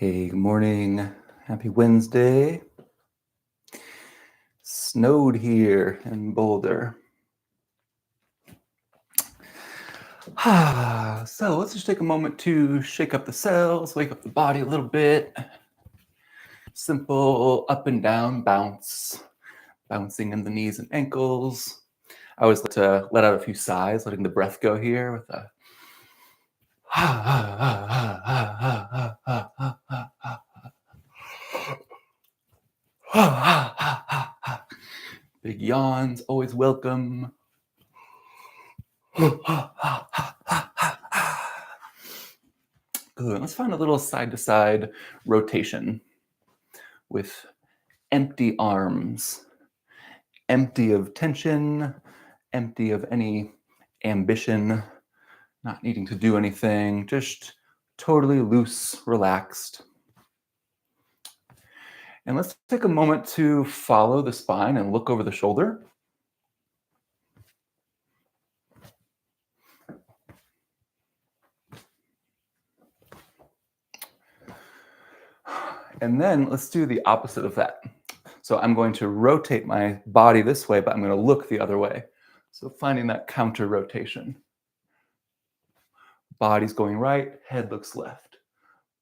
Hey, good morning. Happy Wednesday. Snowed here in Boulder. So let's just take a moment to shake up the cells, wake up the body a little bit. Simple up and down bounce, bouncing in the knees and ankles. I always like to let out a few sighs, letting the breath go here with a big yawns, always welcome. Good. Let's find a little side-to-side rotation with empty arms, empty of tension, empty of any ambition, not needing to do anything, just totally loose, relaxed. And let's take a moment to follow the spine and look over the shoulder. And then let's do the opposite of that. So I'm going to rotate my body this way, but I'm going to look the other way. So finding that counter rotation. Body's going right, head looks left.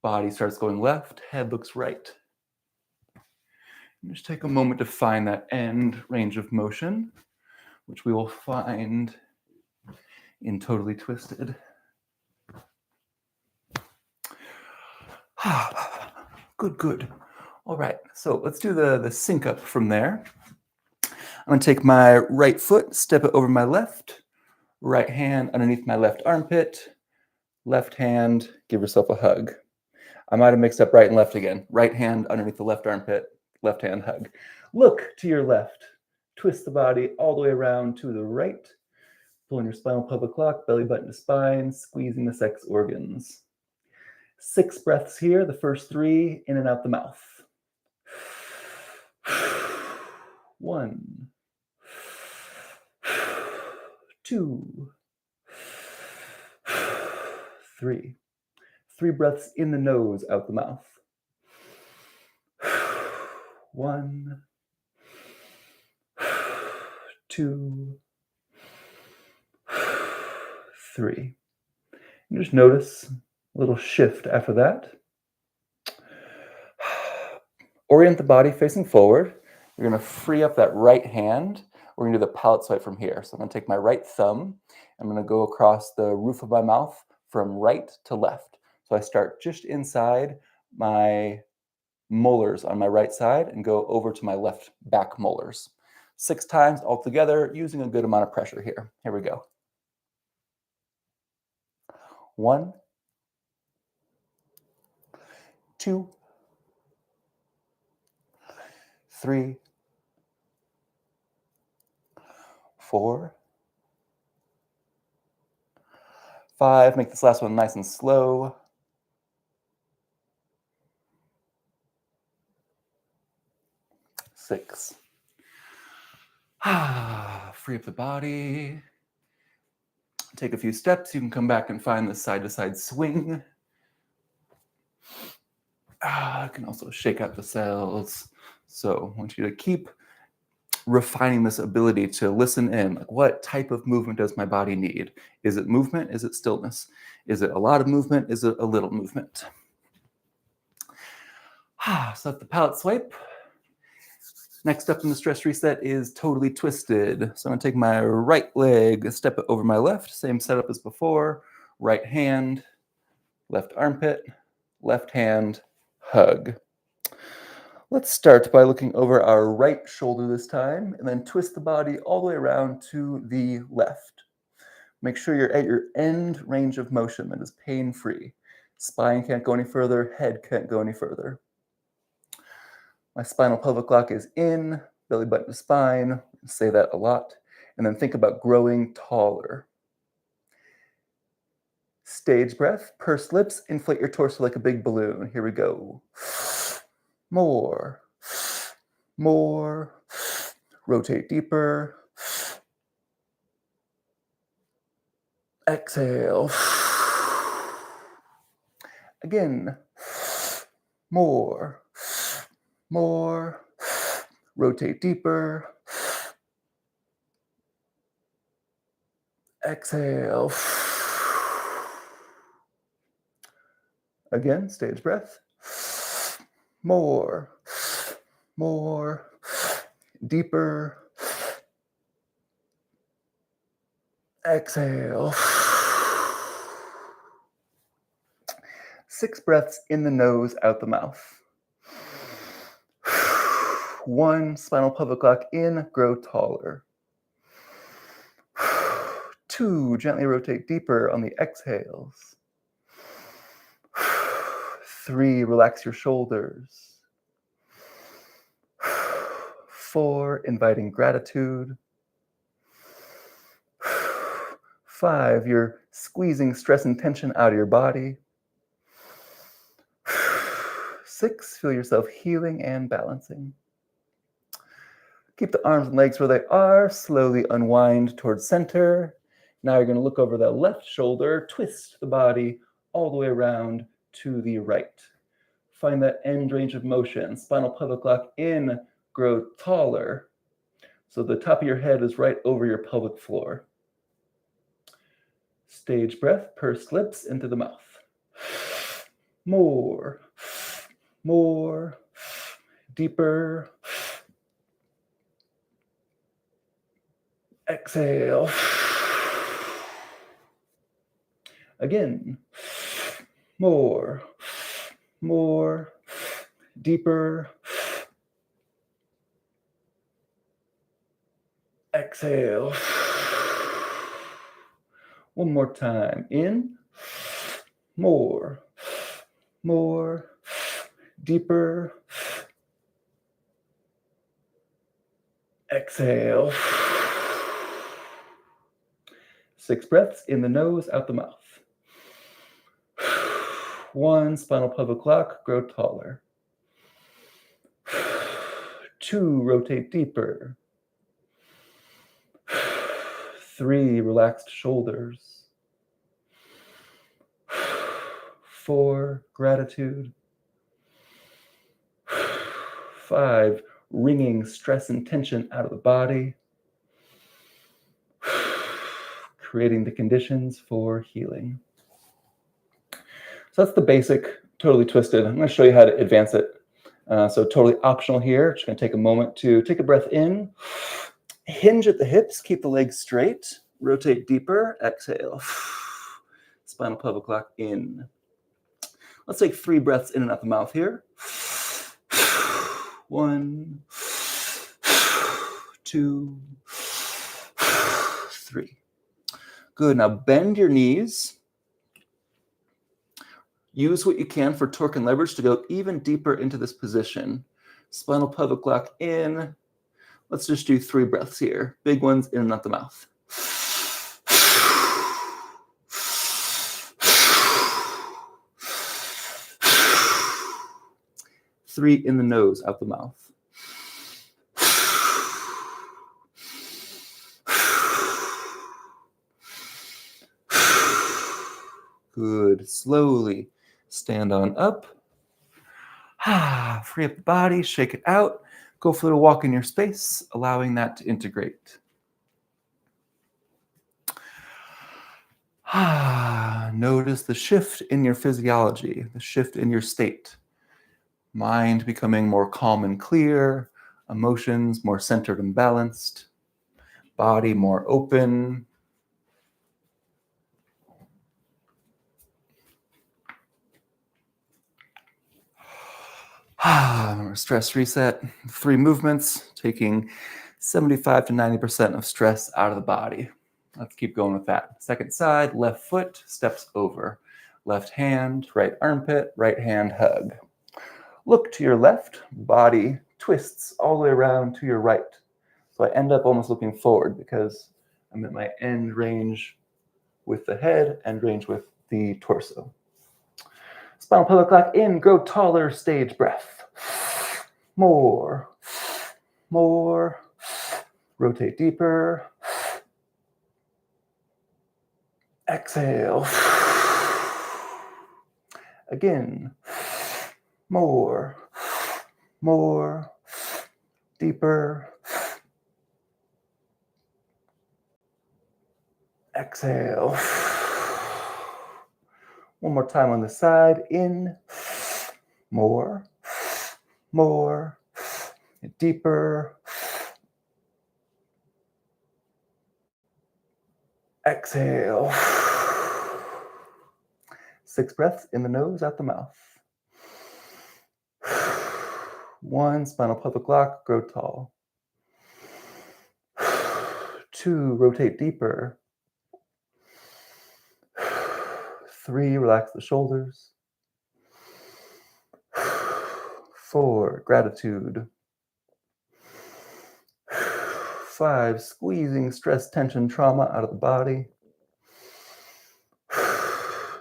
Body starts going left, head looks right. And just take a moment to find that end range of motion, which we will find in Totally Twisted. Good. All right, so let's do the sync up from there. I'm going to take my right foot, step it over my left, right hand underneath my left armpit, left hand, give yourself a hug. I might have mixed up right and left again. Right hand underneath the left armpit, left hand hug. Look to your left. Twist the body all the way around to the right. Pulling your spinal pelvic lock, belly button to spine, squeezing the sex organs. 6 breaths here, the first 3 in and out the mouth. 1, 2, 3. 3 breaths in the nose, out the mouth. 1, 2, 3. And just notice a little shift after that. Orient the body facing forward. You're going to free up that right hand. We're going to do the palate swipe from here. So I'm going to take my right thumb. I'm going to go across the roof of my mouth from right to left. So I start just inside my molars on my right side and go over to my left back molars. 6 times altogether, using a good amount of pressure here. Here we go. 1, 2, 3, 4, 5. Make this last one nice and slow. 6. Free up the body. Take a few steps. You can come back and find the side-to-side swing. I can also shake out the cells. So I want you to keep refining this ability to listen in. Like, what type of movement does my body need? Is it movement? Is it stillness? Is it a lot of movement? Is it a little movement? So that's the palate swipe. Next up in the stress reset is Totally Twisted. So I'm going to take my right leg, step it over my left, same setup as before. Right hand, left armpit, left hand, hug. Let's start by looking over our right shoulder this time, and then twist the body all the way around to the left. Make sure you're at your end range of motion that is pain-free. Spine can't go any further, head can't go any further. My spinal pelvic lock is in, belly button to spine. Say that a lot. And then think about growing taller. Stage breath, pursed lips, inflate your torso like a big balloon. Here we go. More. Rotate deeper. Exhale. Again. more, more. Rotate deeper. Exhale. Again, stage breath. More, more, deeper. Exhale. 6 breaths in the nose, out the mouth. 1, spinal pelvic lock in, grow taller. 2, gently rotate deeper on the exhales. 3, relax your shoulders. 4, inviting gratitude. 5, you're squeezing stress and tension out of your body. 6, feel yourself healing and balancing. Keep the arms and legs where they are. Slowly unwind towards center. Now you're going to look over the left shoulder, twist the body all the way around to the right. Find that end range of motion. Spinal pelvic lock in, grow taller. So the top of your head is right over your pelvic floor. Stage breath, pursed lips into the mouth. More, more, deeper. Exhale. Again. More, more, deeper. Exhale. One more time. In. More, more, deeper. Exhale. 6 breaths in the nose, out the mouth. 1, spinal pelvic lock, grow taller. 2, rotate deeper. 3, relaxed shoulders. 4, gratitude. 5, wringing stress and tension out of the body. Creating the conditions for healing. So that's the basic, totally twisted. I'm going to show you how to advance it. So totally optional here. Just going to take a moment to take a breath in. Hinge at the hips. Keep the legs straight. Rotate deeper. Exhale. Spinal pelvic lock in. Let's take 3 breaths in and out the mouth here. 1, 2, 3. Good. Now bend your knees. Use what you can for torque and leverage to go even deeper into this position. Spinal pelvic lock in. Let's just do 3 breaths here. Big ones in and out the mouth. 3 in the nose, out the mouth. Good. Slowly stand on up. Free up the body, shake it out. Go for a little walk in your space, allowing that to integrate. Notice the shift in your physiology, the shift in your state. Mind becoming more calm and clear, emotions more centered and balanced, body more open. Stress reset, 3 movements, taking 75 to 90% of stress out of the body. Let's keep going with that. Second side, left foot steps over. Left hand, right armpit, right hand hug. Look to your left, body twists all the way around to your right. So I end up almost looking forward because I'm at my end range with the head, end range with the torso. Spinal pelvic lock in, grow taller, stage breath. More, more, rotate deeper. Exhale. Again. more, more, deeper. Exhale. One more time on the side. In, more, more, deeper. Exhale. 6 breaths in the nose, out the mouth. 1, spinal pelvic lock, grow tall. 2, rotate deeper. 3, relax the shoulders. 4, gratitude. 5, squeezing stress, tension, trauma out of the body.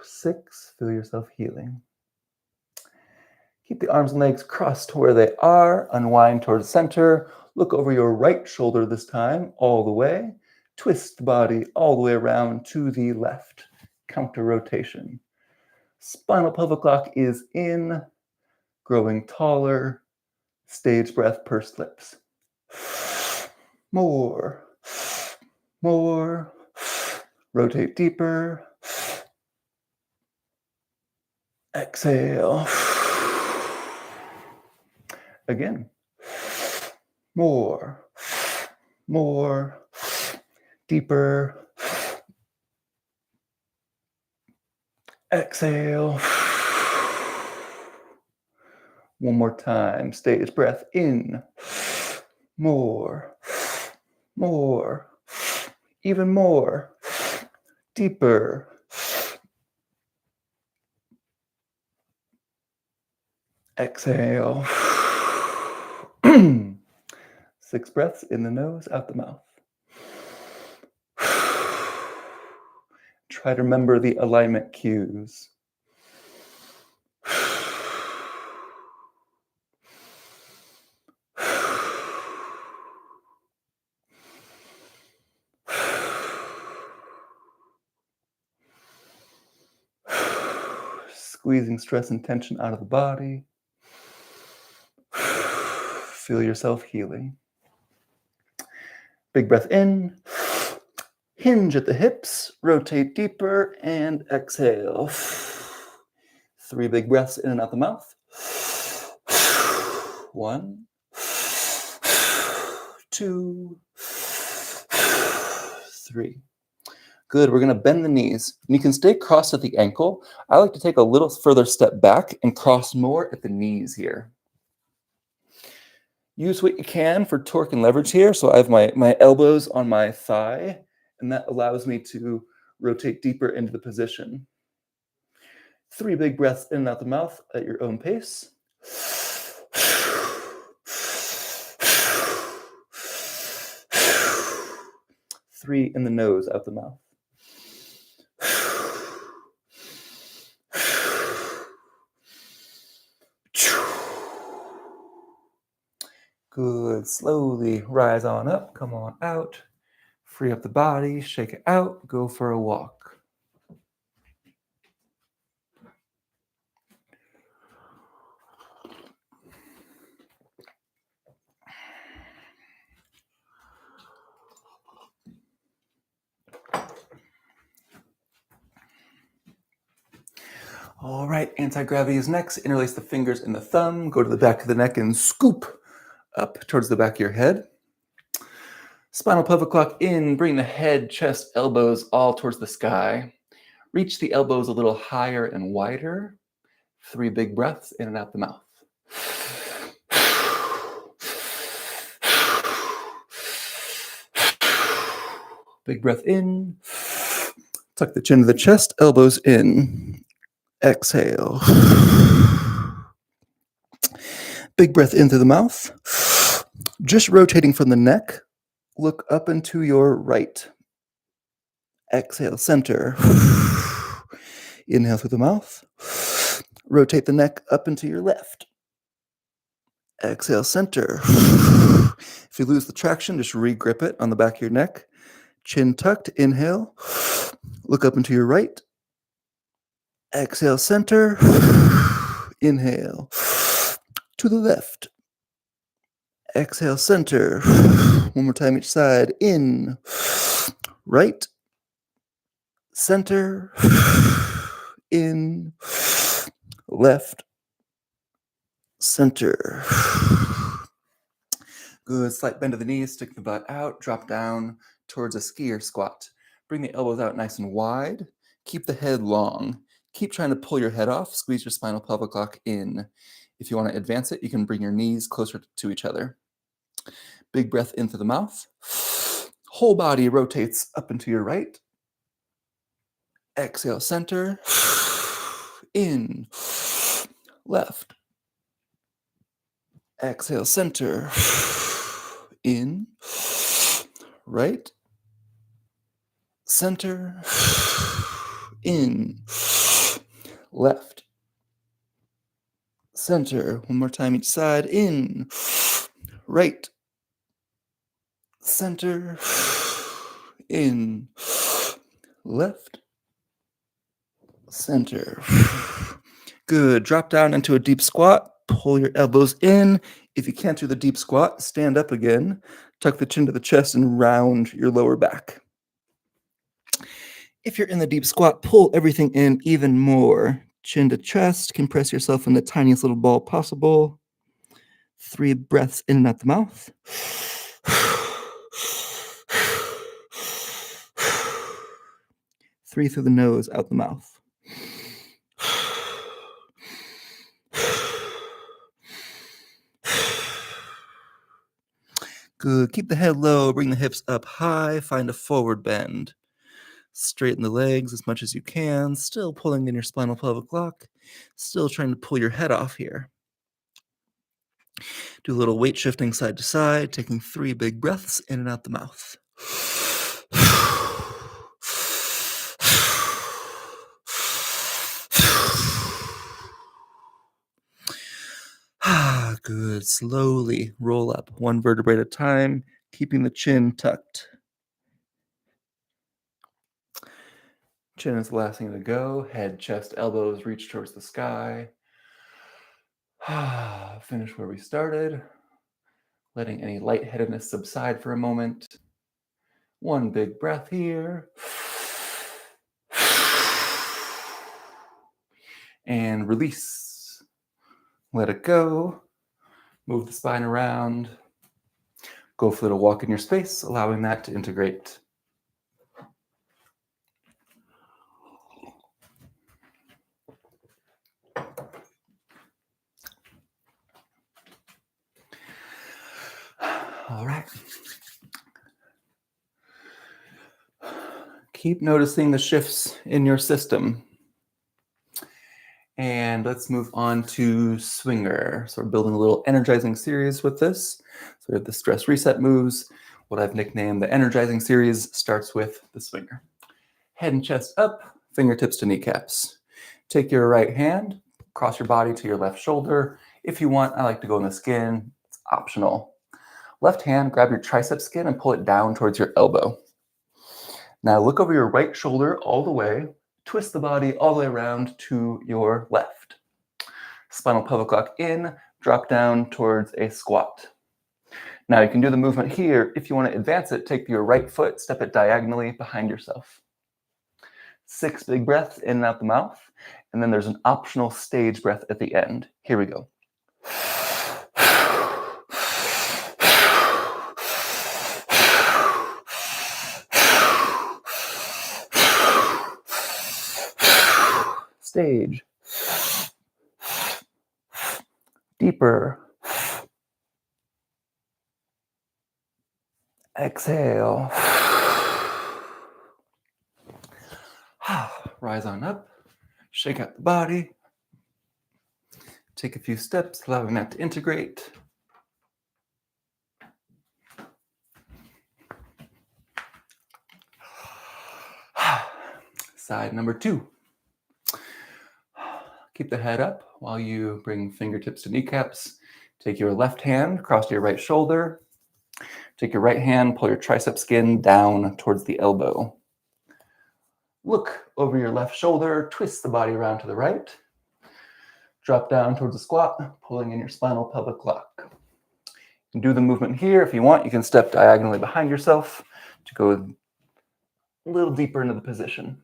6, feel yourself healing. Keep the arms and legs crossed to where they are. Unwind towards center. Look over your right shoulder this time, all the way. Twist the body all the way around to the left. Counter rotation. Spinal pelvic lock is in. Growing taller. Stage breath, pursed lips. More. More. Rotate deeper. Exhale. Again. More. More. Deeper. Exhale. One more time. Stage breath in. More. More. Even more. Deeper. Exhale. 6 breaths in the nose, out the mouth. Try to remember the alignment cues. Squeezing stress and tension out of the body. Feel yourself healing. Big breath in. Hinge at the hips. Rotate deeper and exhale. 3 big breaths in and out the mouth. 1, 2, 3. Good, we're gonna bend the knees. And you can stay crossed at the ankle. I like to take a little further step back and cross more at the knees here. Use what you can for torque and leverage here. So I have my elbows on my thigh, and that allows me to rotate deeper into the position. 3 big breaths in and out the mouth at your own pace. 3 in the nose, out the mouth. Good. Slowly rise on up. Come on out. Free up the body. Shake it out. Go for a walk. All right, anti-gravity is next. Interlace the fingers and the thumb. Go to the back of the neck and scoop up towards the back of your head. Spinal pelvic lock in. Bring the head, chest, elbows all towards the sky. Reach the elbows a little higher and wider. 3 big breaths in and out the mouth. Big breath in. Tuck the chin to the chest, elbows in. Exhale. Big breath into the mouth. Just rotating from the neck. Look up into your right. Exhale, center. Inhale through the mouth. Rotate the neck up into your left. Exhale, center. If you lose the traction, just re-grip it on the back of your neck. Chin tucked, inhale. Look up into your right. Exhale, center. Inhale. to the left. Exhale, center. One more time each side. In, right, center, in, left, center. Good. Slight bend of the knees, stick the butt out, drop down towards a skier squat. Bring the elbows out nice and wide. Keep the head long. Keep trying to pull your head off. Squeeze your spinal pelvic lock in. If you want to advance it, you can bring your knees closer to each other. Big breath in through the mouth. Whole body rotates up and to your right. Exhale, center. In, left. Exhale, center. In, right, center, in, left, center. One more time each side. In, right, center, in, left, center. Good. Drop down into a deep squat. Pull your elbows in. If you can't do the deep squat, stand up again. Tuck the chin to the chest and round your lower back. If you're in the deep squat, pull everything in even more. Chin to chest. Compress yourself in the tiniest little ball possible. 3 breaths in and out the mouth. 3 through the nose, out the mouth. Good. Keep the head low. Bring the hips up high. Find a forward bend. Straighten the legs as much as you can. Still pulling in your spinal pelvic lock. Still trying to pull your head off here. Do a little weight shifting side to side. Taking 3 big breaths in and out the mouth. Good. Slowly roll up 1 vertebrae at a time, keeping the chin tucked. Chin is the last thing to go. Head, chest, elbows reach towards the sky. Finish where we started. Letting any lightheadedness subside for a moment. 1 big breath here. And release. Let it go. Move the spine around. Go for a little walk in your space, allowing that to integrate. All right. Keep noticing the shifts in your system. And let's move on to swinger. So we're building a little energizing series with this. So we have the stress reset moves. What I've nicknamed the energizing series starts with the swinger. Head and chest up, fingertips to kneecaps. Take your right hand, cross your body to your left shoulder. If you want, I like to go in the skin. It's optional. Left hand, grab your tricep skin and pull it down towards your elbow. Now look over your right shoulder all the way. Twist the body all the way around to your left. Spinal pelvic lock in, drop down towards a squat. Now you can do the movement here. If you want to advance it, take your right foot, step it diagonally behind yourself. 6 big breaths in and out the mouth. And then there's an optional stage breath at the end. Here we go. Stage. Deeper. Exhale. Rise on up. Shake out the body. Take a few steps, allowing that to integrate. Side number 2. Keep the head up while you bring fingertips to kneecaps. Take your left hand, cross your right shoulder. Take your right hand, pull your tricep skin down towards the elbow. Look over your left shoulder, twist the body around to the right. Drop down towards a squat, pulling in your spinal pelvic lock. You can do the movement here. If you want, you can step diagonally behind yourself to go a little deeper into the position.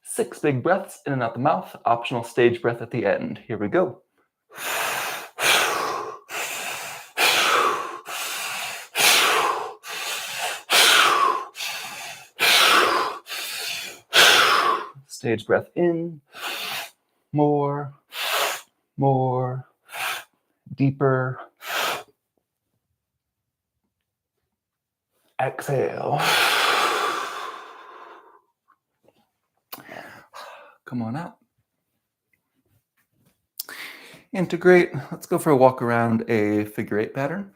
6 big breaths in and out the mouth, optional stage breath at the end. Here we go. Stage breath in, more, deeper. Exhale. Come on out. Integrate. Let's go for a walk around a figure 8 pattern.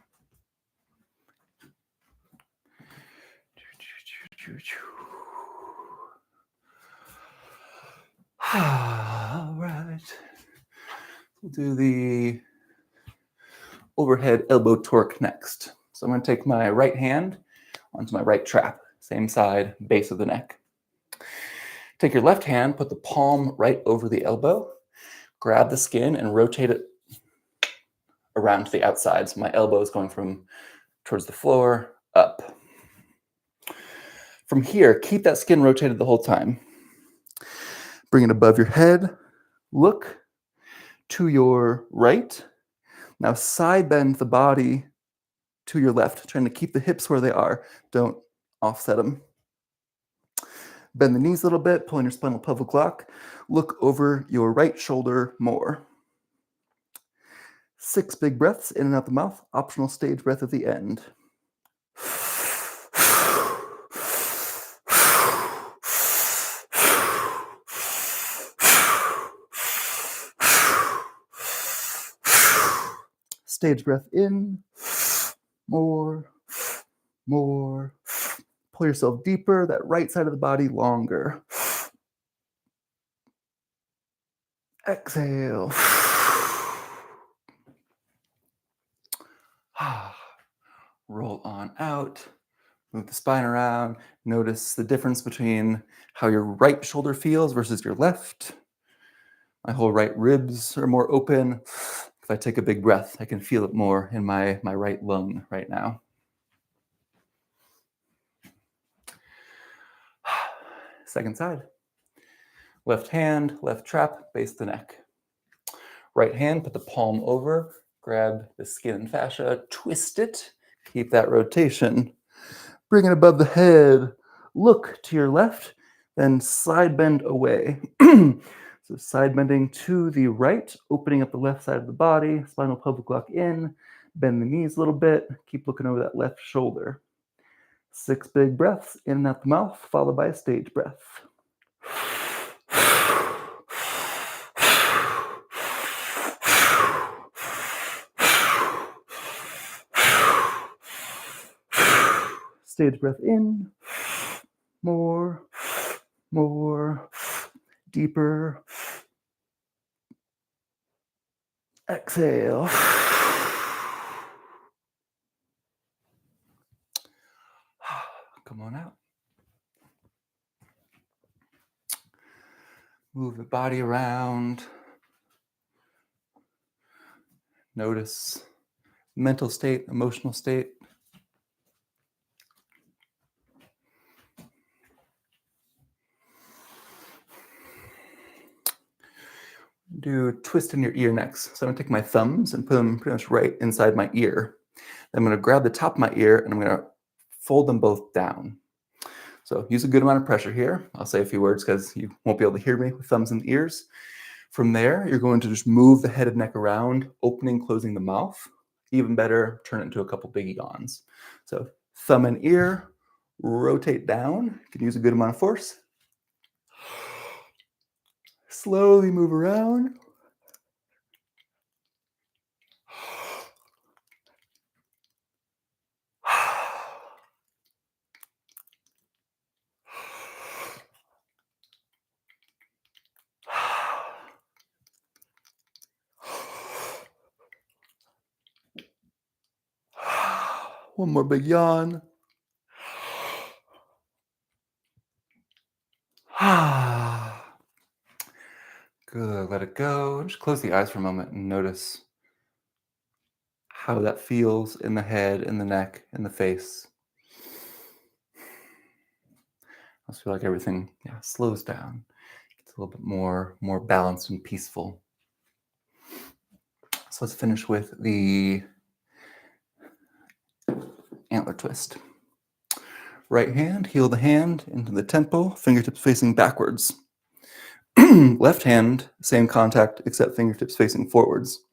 All right. We'll do the overhead elbow torque next. So I'm going to take my right hand onto my right trap, same side, base of the neck. Take your left hand, put the palm right over the elbow, grab the skin and rotate it around to the outside. So my elbow is going from towards the floor, up. From here, keep that skin rotated the whole time. Bring it above your head, look to your right. Now side bend the body to your left, trying to keep the hips where they are. Don't offset them. Bend the knees a little bit, pulling your spinal pelvic lock. Look over your right shoulder more. 6 big breaths in and out the mouth, optional stage breath at the end. Stage breath in, more. Pull yourself deeper, that right side of the body longer. Exhale. Roll on out. Move the spine around. Notice the difference between how your right shoulder feels versus your left. My whole right ribs are more open. If I take a big breath, I can feel it more in my right lung right now. Second side. Left hand, left trap, base the neck. Right hand, put the palm over, grab the skin and fascia, twist it, keep that rotation. Bring it above the head, look to your left, then side bend away. So side bending to the right, opening up the left side of the body, spinal pelvic lock in, bend the knees a little bit, keep looking over that left shoulder. 6 big breaths in and out the mouth, followed by a stage breath. Stage breath in, more, deeper. Exhale. Come on out. Move the body around. Notice mental state, emotional state. Do a twist in your ear next. So I'm going to take my thumbs and put them pretty much right inside my ear. Then I'm going to grab the top of my ear and I'm going to fold them both down. So use a good amount of pressure here. I'll say a few words because you won't be able to hear me with thumbs in the ears. From there, you're going to just move the head and neck around, opening, closing the mouth. Even better, turn it into a couple big yawns. So thumb and ear, rotate down. You can use a good amount of force. Slowly move around. One more big yawn. Good. Let it go. Just close the eyes for a moment and notice how that feels in the head, in the neck, in the face. I just feel like everything slows down. It's a little bit more balanced and peaceful. So let's finish with the antler twist. Right hand, heel the hand into the temple, fingertips facing backwards. Left hand, same contact, except fingertips facing forwards.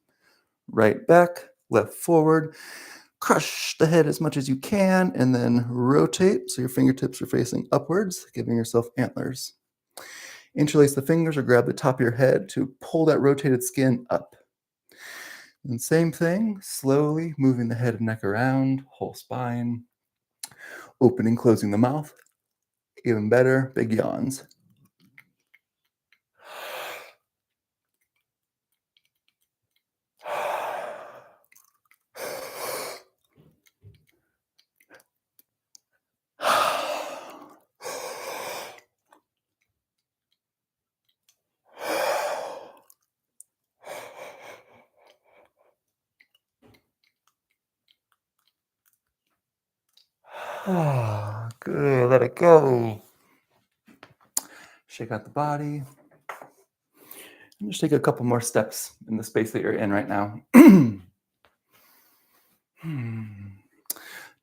Right back, left forward. Crush the head as much as you can, and then rotate so your fingertips are facing upwards, giving yourself antlers. Interlace the fingers or grab the top of your head to pull that rotated skin up. And same thing, slowly moving the head and neck around, whole spine. Opening, closing the mouth. Even better, big yawns. Good, let it go. Shake out the body. And just take a couple more steps in the space that you're in right now.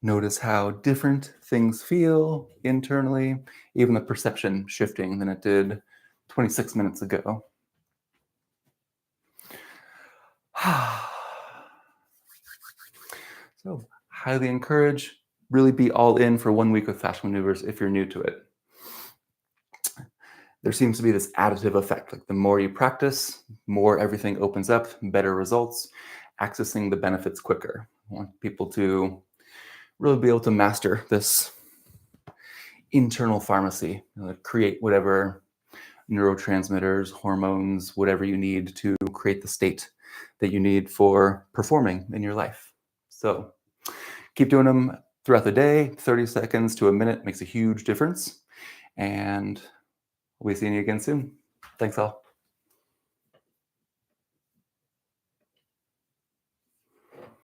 Notice how different things feel internally, even the perception shifting than it did 26 minutes ago. So, highly encourage, really be all in for 1 week with Fascial Maneuvers if you're new to it. There seems to be this additive effect. Like the more you practice, more everything opens up, better results, accessing the benefits quicker. I want people to really be able to master this internal pharmacy, create whatever neurotransmitters, hormones, whatever you need to create the state that you need for performing in your life. So keep doing them throughout the day. 30 seconds to a minute makes a huge difference. And we'll be seeing you again soon. Thanks all.